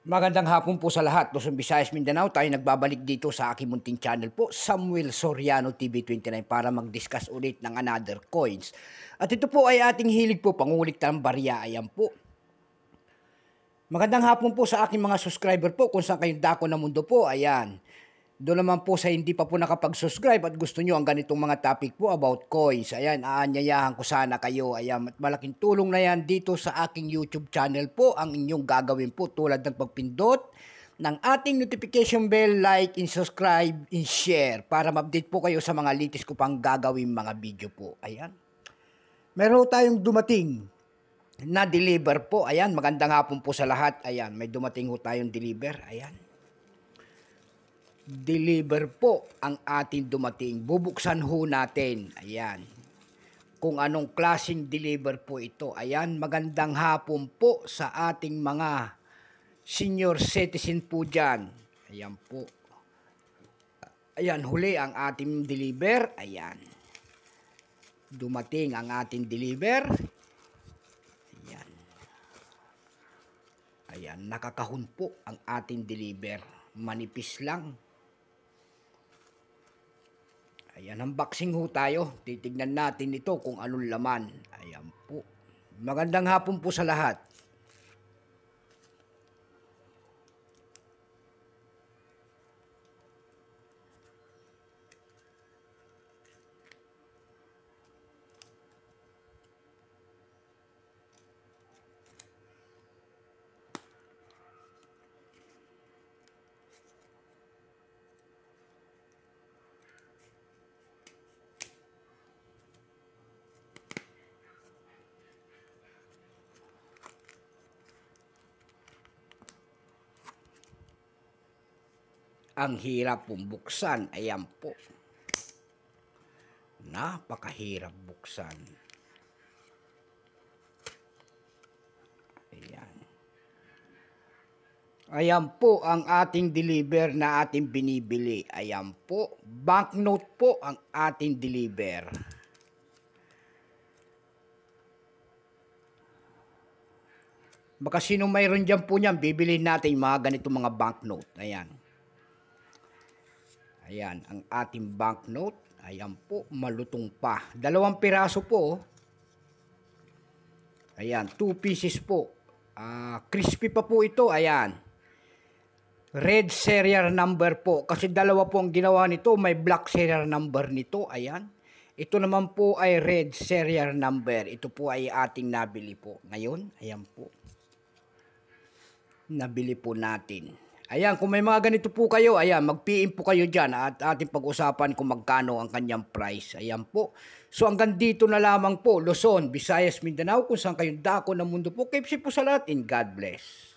Magandang hapon po sa lahat. Luzon, Visayas, Mindanao. Tayo nagbabalik dito sa aking munting channel po, Samuel Soriano TV 29 para mag-discuss ulit ng another coins. At ito po ay ating hilig po, pangulik ng barya. Ayan po. Magandang hapon po sa aking mga subscriber po kung saan kayong dako na mundo po. Ayan. Doon naman po sa hindi pa po nakapag-subscribe at gusto nyo ang ganitong mga topic po about coins. Ayan, aanyayahan ko sana kayo. Ayan, at malaking tulong na yan dito sa aking YouTube channel po. Ang inyong gagawin po tulad ng pagpindot ng ating notification bell, like, and subscribe, and share para ma-update po kayo sa mga latest ko pang gagawin mga video po. Ayan. Meron tayong dumating na deliver po. Ayan, magandang hapon po sa lahat. Ayan, may dumating ho tayong deliver. Ayan. Deliver po ang ating dumating. Bubuksan ho natin. Ayan. Kung anong klaseng deliver po ito. Ayan. Magandang hapon po sa ating mga senior citizen po dyan. Ayan po. Ayan. Huli ang ating deliver. Ayan. Dumating ang ating deliver. Ayan. Ayan. Nakakahon po ang ating deliver. Manipis lang. Ayan, unboxing ho tayo. Titignan natin ito kung anong laman. Ayan po. Magandang hapon po sa lahat. Ang hirap pong buksan. Ayan po. Napakahirap buksan. Ayan. Ayan po ang ating deliver na ating binibili. Ayan po. Banknote po ang ating deliver. Baka sino mayroon dyan po niyan, bibili natin mga ganitong mga banknote. Ayan. Ayan, ang ating banknote. Ayan po, malutong pa. 2 piraso po. Ayan, 2 pieces po. Crispy pa po ito. Ayan. Red serial number po. Kasi 2 po ang ginawa nito. May black serial number nito. Ayan. Ito naman po ay red serial number. Ito po ay ating nabili po. Ngayon, ayan po. Nabili po natin. Ayan, kung may mga ganito po kayo, ayan, mag-PM po kayo dyan at ating pag-usapan kung magkano ang kanyang price. Ayan po. So hanggang dito na lamang po, Luzon, Visayas, Mindanao, kung saan kayong dako ng mundo po. Keep safe po sa lahat and God bless.